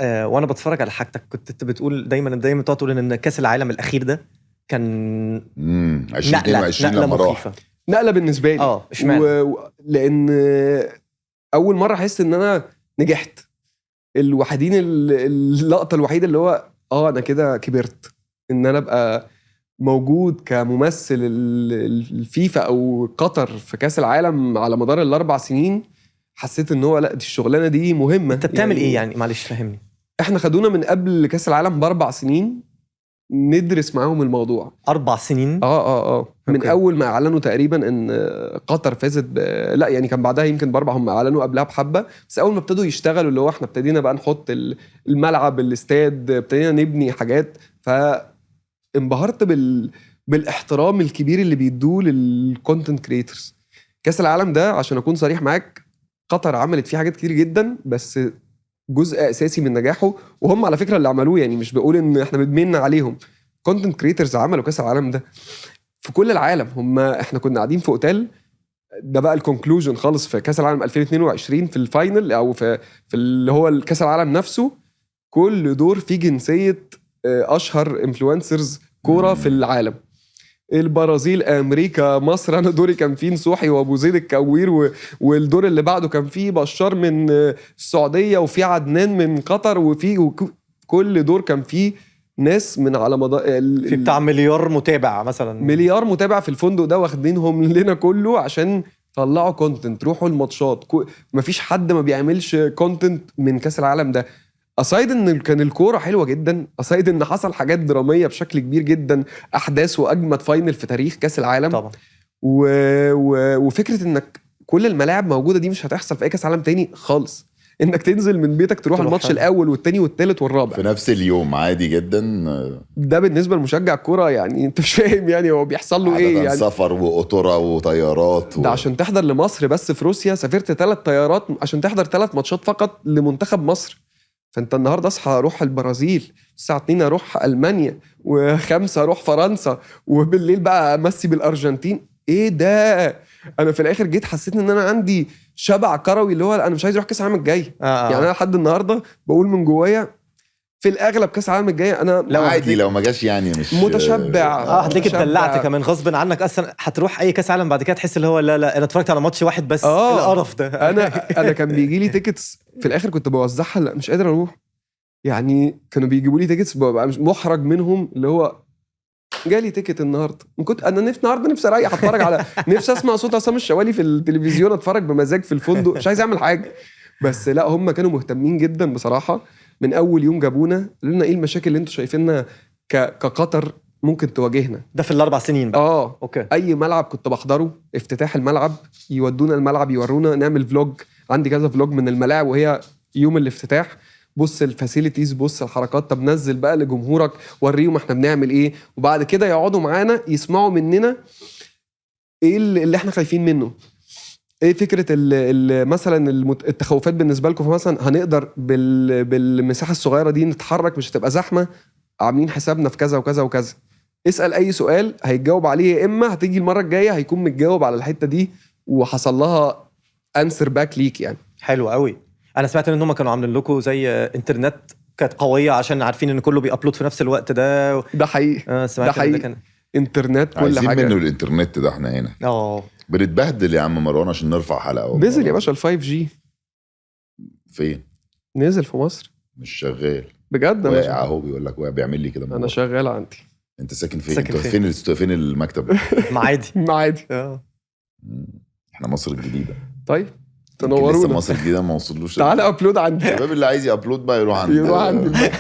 وانا بتفرج على حاجتك كنت انت بتقول دايما بتقعد تقول ان كاس العالم الاخير ده كان 2022 نقله لما راح مخيفه. نقله بالنسبه لي اشمعنى؟ لان اول مره احس ان انا نجحت. الوحيدين اللقطه الوحيده اللي هو انا كده كبرت، ان انا ابقى موجود كممثل الفيفا او قطر في كاس العالم على مدار ال4 سنين. حسيت ان هو لا، دي الشغلانه دي مهمه. انت بتعمل ايه يعني؟ معلش فهمني. احنا خدونا من قبل كاس العالم ب4 سنين ندرس معاهم الموضوع. 4 سنين؟ من أوكي. اول ما اعلنوا تقريبا ان قطر فازت لا يعني كان بعدها يمكن ب4، هم اعلنوا قبلها بحبه، بس اول ما ابتدوا يشتغلوا اللي هو احنا ابتدينا بقى نحط الملعب، الاستاد، ابتدينا نبني حاجات، فانبهرت بالاحترام الكبير اللي بيدوه للكونتنت كريتورز. كاس العالم ده عشان اكون صريح معاك، قطر عملت فيه حاجات كتير جدا، بس جزء اساسي من نجاحه وهم على فكره اللي عملوه، يعني مش بقول ان احنا بنمن عليهم. كونتنت كريتورز عملوا كاس العالم ده في كل العالم. احنا كنا قاعدين في اوتيل، ده بقى الكونكلوجن خالص في كاس العالم 2022 في الفاينل او في اللي هو الكاس العالم نفسه. كل دور فيه جنسيه اشهر انفلونسرز كوره في العالم. البرازيل، امريكا، مصر. انا دوري كان فيه نصوحي وابو زيد الكوير، والدور اللي بعده كان فيه بشار من السعوديه، وفي عدنان من قطر، كل دور كان فيه ناس من على مدار في بتاع مليار متابع مثلا، مليار متابع في الفندق ده، واخدينهم لنا كله عشان طلعوا كونتنت. روحوا الماتشات، مفيش حد ما بيعملش كونتنت من كاس العالم ده. أصايد ان كان الكوره حلوه جدا، أصايد ان حصل حاجات دراميه بشكل كبير جدا، احداث واجمد فاينل في تاريخ كاس العالم طبعا. وفكره انك كل الملاعب موجوده دي مش هتحصل في اي كاس عالم تاني خالص. انك تنزل من بيتك تروح الماتش الاول والتاني والتالت والرابع في نفس اليوم عادي جدا. ده بالنسبه لمشجع الكوره يعني انت مش فاهم يعني هو بيحصل له ايه يعني. سفر وقطوره وطيارات ده عشان تحضر لمصر بس في روسيا سافرت 3 طيارات عشان تحضر 3 ماتشات فقط لمنتخب مصر. فانت النهارده اصحى اروح البرازيل، الساعه 2 اروح المانيا، و5 اروح فرنسا، وبالليل بقى امسي بالارجنتين. ايه ده؟ انا في الاخر جيت حسيت ان انا عندي شبع كروي، اللي هو انا مش عايز اروح كاس العالم الجاي. يعني انا لحد النهارده بقول من جوايا في الاغلب كاس العالم الجاي انا لو عادي لو ما جاش يعني مش متشبع. هتلاقيك اتدلعت كمان غصب عنك، اصلا هتروح اي كاس عالم بعد كده تحس اللي هو لا انا اتفرجت على ماتش واحد بس. القرف ده. انا كان بيجي لي تيكتس في الاخر كنت بوزعها، لا مش قادر اروح. يعني كانوا بيجيبوا لي تيكتس ببقى مش محرج منهم، اللي هو جالي تيكت النهارده، كنت انا النهارده نفسي اريح اتفرج على نفسي اسمع صوت عصام الشوالي في التلفزيون، اتفرج بمزاج في الفندق، مش عايز اعمل حاجه. بس لا، هم كانوا مهتمين جدا بصراحه. من اول يوم جابونا قالوا لنا ايه المشاكل اللي انتوا شايفينها كقطر ممكن تواجهنا. ده في ال4 سنين بقى. اوكي. اي ملعب كنت بحضره، افتتاح الملعب يودونا الملعب يورونا، نعمل فلوج. عندي كذا فلوج من الملاعب وهي يوم الافتتاح. بص الفاسيلتيز، بص الحركات، طب نزل بقى لجمهورك وريهم احنا بنعمل ايه. وبعد كده يقعدوا معانا يسمعوا مننا ايه اللي احنا خايفين منه، ايه فكره مثلا التخوفات بالنسبه لكم. مثلا هنقدر بالمساحه الصغيره دي نتحرك، مش هتبقى زحمه، عاملين حسابنا في كذا وكذا وكذا. اسال اي سؤال هيتجاوب عليه، يا اما هتيجي المره الجايه هيكون متجاوب على الحته دي وحصل لها انسر باك ليك يعني. حلو قوي. انا سمعت ان هم كانوا عاملين لكم زي انترنت كانت قويه عشان عارفين ان كله بيابلود في نفس الوقت ده. ده حقيقي. ده حقيقي. كان انترنت كل عايزين حاجه. منه الانترنت ده احنا هنا بنتبهدل يا عم مروان عشان نرفع حلقه. نزل يا باشا ال5G. فين؟ نزل في مصر. مش شغال بجد. واقع اهو، بيقول لك واقع، بيعمل لي كده. انا شغال عندي. انت ساكن فين؟ فين المكتب؟ معادي. معادي. احنا مصر الجديده. طيب تنورونا. لسه مصر الجديده ما وصلوش. تعالى ابلود عندي. الشباب اللي عايز يابلود بقى يروح عندي.